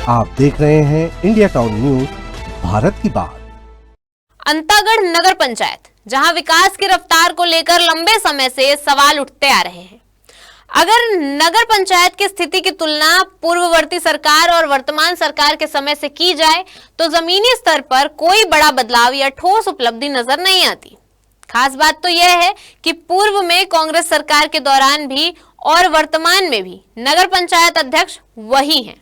आप देख रहे हैं इंडिया टाउन न्यूज, भारत की बात। अंतागढ़ नगर पंचायत, जहां विकास की रफ्तार को लेकर लंबे समय से सवाल उठते आ रहे हैं। अगर नगर पंचायत की स्थिति की तुलना पूर्ववर्ती सरकार और वर्तमान सरकार के समय से की जाए तो जमीनी स्तर पर कोई बड़ा बदलाव या ठोस उपलब्धि नजर नहीं आती। खास बात तो यह है कि पूर्व में कांग्रेस सरकार के दौरान भी और वर्तमान में भी नगर पंचायत अध्यक्ष वही हैं।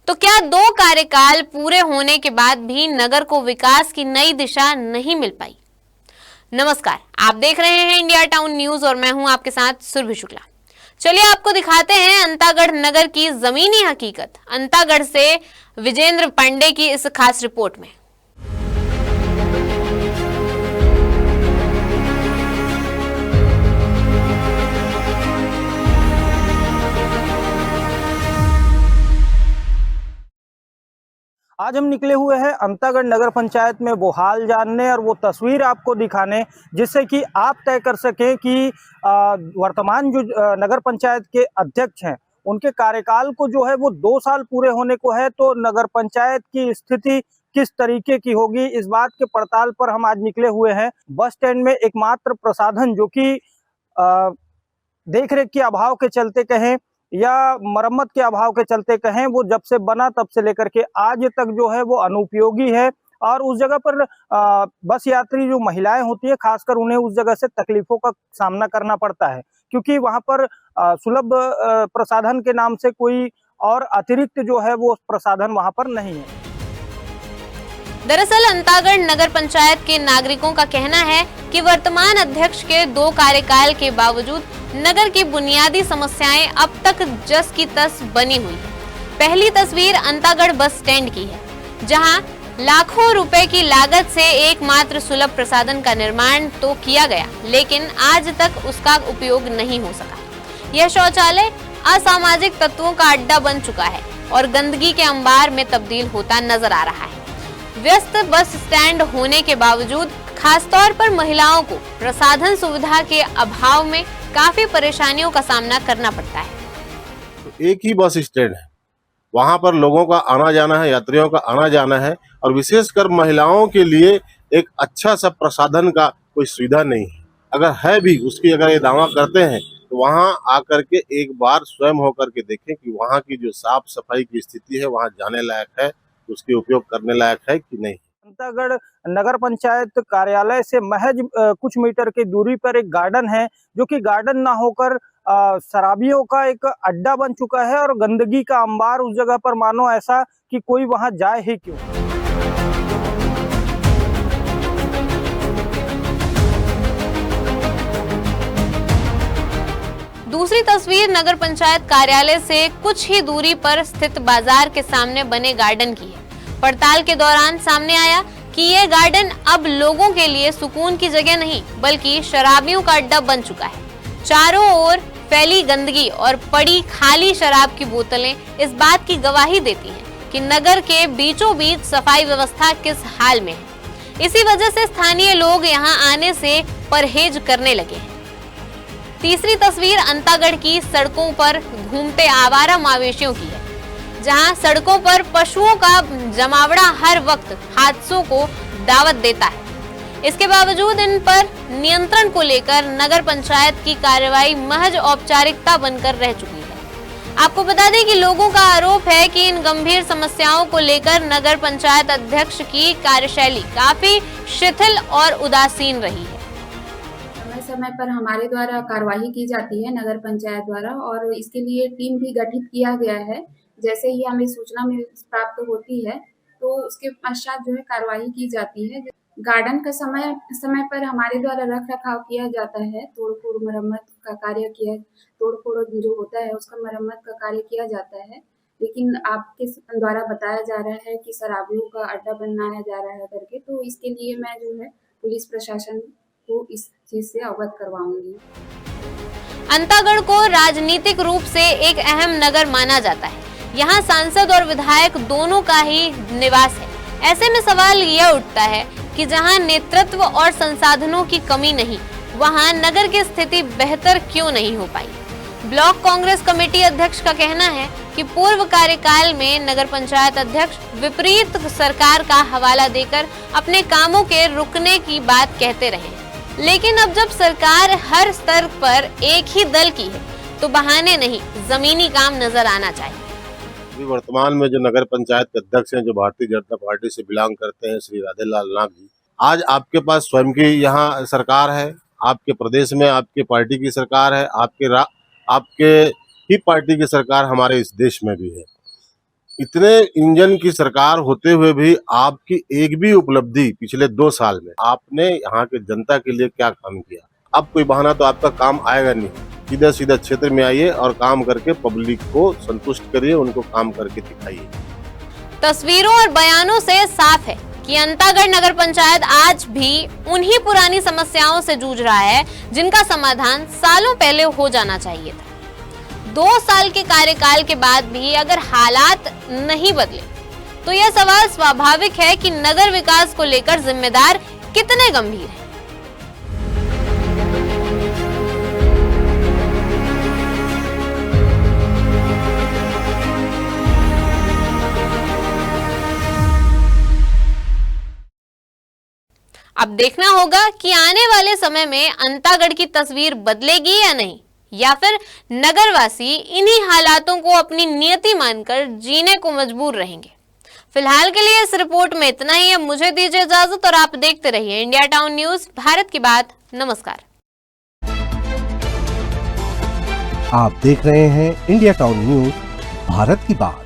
तो क्या 2 कार्यकाल पूरे होने के बाद भी नगर को विकास की नई दिशा नहीं मिल पाई? नमस्कार, आप देख रहे हैं इंडिया टाउन न्यूज और मैं हूं आपके साथ सुरभि शुक्ला। चलिए आपको दिखाते हैं अंतागढ़ नगर की जमीनी हकीकत, अंतागढ़ से विजेंद्र पांडे की इस खास रिपोर्ट में। आज हम निकले हुए हैं अंतागढ़ नगर पंचायत में वो हाल जानने और वो तस्वीर आपको दिखाने, जिससे कि आप तय कर सकें कि वर्तमान जो नगर पंचायत के अध्यक्ष हैं उनके कार्यकाल को जो है वो 2 साल पूरे होने को है, तो नगर पंचायत की स्थिति किस तरीके की होगी, इस बात के पड़ताल पर हम आज निकले हुए हैं। बस स्टैंड में एकमात्र प्रसाधन जो कि देखरेख के अभाव के चलते कहें या मरम्मत के अभाव के चलते कहें, वो जब से बना तब से लेकर के आज तक जो है वो अनुपयोगी है। और उस जगह पर बस यात्री जो महिलाएं होती है, खासकर उन्हें उस जगह से तकलीफों का सामना करना पड़ता है, क्योंकि वहां पर सुलभ प्रसाधन के नाम से कोई और अतिरिक्त जो है वो प्रसाधन वहां पर नहीं है। दरअसल अंतागढ़ नगर पंचायत के नागरिकों का कहना है कि वर्तमान अध्यक्ष के 2 कार्यकाल के बावजूद नगर की बुनियादी समस्याएं अब तक जस की तस बनी हुई है। पहली तस्वीर अंतागढ़ बस स्टैंड की है, जहां लाखों रुपए की लागत से एकमात्र सुलभ प्रसाधन का निर्माण तो किया गया, लेकिन आज तक उसका उपयोग नहीं हो सका। यह शौचालय असामाजिक तत्वों का अड्डा बन चुका है और गंदगी के अंबार में तब्दील होता नजर आ रहा है। व्यस्त बस स्टैंड होने के बावजूद खासतौर पर महिलाओं को प्रसाधन सुविधा के अभाव में काफी परेशानियों का सामना करना पड़ता है। तो एक ही बस स्टैंड है, वहां पर लोगों का आना जाना है, यात्रियों का आना जाना है, और विशेषकर महिलाओं के लिए एक अच्छा सा प्रसाधन का कोई सुविधा नहीं है। अगर है भी, उसकी अगर ये दावा करते हैं तो वहां आकर के एक बार स्वयं होकर के देखें कि वहां की जो साफ सफाई की स्थिति है वहां जाने लायक है, उसके उपयोग करने लायक है कि नहीं। अंतागढ़ नगर पंचायत कार्यालय से महज कुछ मीटर की दूरी पर एक गार्डन है, जो कि गार्डन ना होकर शराबियों का एक अड्डा बन चुका है और गंदगी का अंबार उस जगह पर मानो ऐसा कि कोई वहां जाए ही क्यों। दूसरी तस्वीर नगर पंचायत कार्यालय से कुछ ही दूरी पर स्थित बाजार के सामने बने गार्डन की है। पड़ताल के दौरान सामने आया कि यह गार्डन अब लोगों के लिए सुकून की जगह नहीं बल्कि शराबियों का अड्डा बन चुका है। चारों ओर फैली गंदगी और पड़ी खाली शराब की बोतलें इस बात की गवाही देती हैं कि नगर के बीचों बीच सफाई व्यवस्था किस हाल में है। इसी वजह से स्थानीय लोग यहां आने से परहेज करने लगे हैं। तीसरी तस्वीर अंतागढ़ की सड़कों पर घूमते आवारा मवेशियों की है, जहां सड़कों पर पशुओं का जमावड़ा हर वक्त हादसों को दावत देता है। इसके बावजूद इन पर नियंत्रण को लेकर नगर पंचायत की कार्रवाई महज औपचारिकता बनकर रह चुकी है। आपको बता दें कि लोगों का आरोप है कि इन गंभीर समस्याओं को लेकर नगर पंचायत अध्यक्ष की कार्यशैली काफी शिथिल और उदासीन रही है। समय पर हमारे द्वारा कार्यवाही की जाती है नगर पंचायत द्वारा, और इसके लिए टीम भी गठित किया गया है। जैसे ही हमें सूचना प्राप्त होती है तो उसके पश्चात जो है कार्यवाही की जाती है। गार्डन का समय पर हमारे द्वारा रख रखाव किया जाता है, तोड़-फोड़ मरम्मत का कार्य किया, तोड़-फोड़ जो होता है उसका मरम्मत का कार्य किया जाता है। लेकिन आपके द्वारा बताया जा रहा है कि शराबियों का अड्डा बनाया जा रहा है करके, तो इसके लिए मैं जो है पुलिस प्रशासन को इस चीज से अवगत करवाऊंगी। अंतागढ़ को राजनीतिक रूप से एक अहम नगर माना जाता है। यहाँ सांसद और विधायक दोनों का ही निवास है। ऐसे में सवाल यह उठता है कि जहाँ नेतृत्व और संसाधनों की कमी नहीं, वहाँ नगर की स्थिति बेहतर क्यों नहीं हो पाई। ब्लॉक कांग्रेस कमेटी अध्यक्ष का कहना है कि पूर्व कार्यकाल में नगर पंचायत अध्यक्ष विपरीत सरकार का हवाला देकर अपने कामों के रुकने की बात कहते रहे, लेकिन अब जब सरकार हर स्तर पर एक ही दल की है तो बहाने नहीं, जमीनी काम नजर आना चाहिए। अभी वर्तमान में जो नगर पंचायत के अध्यक्ष हैं, जो भारतीय जनता पार्टी से बिलोंग करते हैं, श्री राधेलाल नाग जी, आज आपके पास स्वयं की यहाँ सरकार है, आपके प्रदेश में आपकी पार्टी की सरकार है, आपके ही पार्टी की सरकार हमारे इस देश में भी है। इतने इंजन की सरकार होते हुए भी आपकी एक भी उपलब्धि पिछले 2 साल में आपने यहाँ के जनता के लिए क्या काम किया? अब कोई बहाना तो आपका काम आएगा नहीं। सीधा सीधा क्षेत्र में आइए और काम करके पब्लिक को संतुष्ट करिए, उनको काम करके दिखाइए। तस्वीरों और बयानों से साफ है कि अंतागढ़ नगर पंचायत आज भी उन्हीं पुरानी समस्याओं से जूझ रहा है जिनका समाधान सालों पहले हो जाना चाहिए था। 2 साल के कार्यकाल के बाद भी अगर हालात नहीं बदले तो यह सवाल स्वाभाविक है कि नगर विकास को लेकर जिम्मेदार कितने गंभीर हैं। अब देखना होगा कि आने वाले समय में अंतागढ़ की तस्वीर बदलेगी या नहीं, या फिर नगरवासी इन्हीं हालातों को अपनी नियति मानकर जीने को मजबूर रहेंगे। फिलहाल के लिए इस रिपोर्ट में इतना ही है। मुझे दीजिए इजाजत और आप देखते रहिए इंडिया टाउन न्यूज, भारत की बात। नमस्कार। आप देख रहे हैं इंडिया टाउन न्यूज, भारत की बात।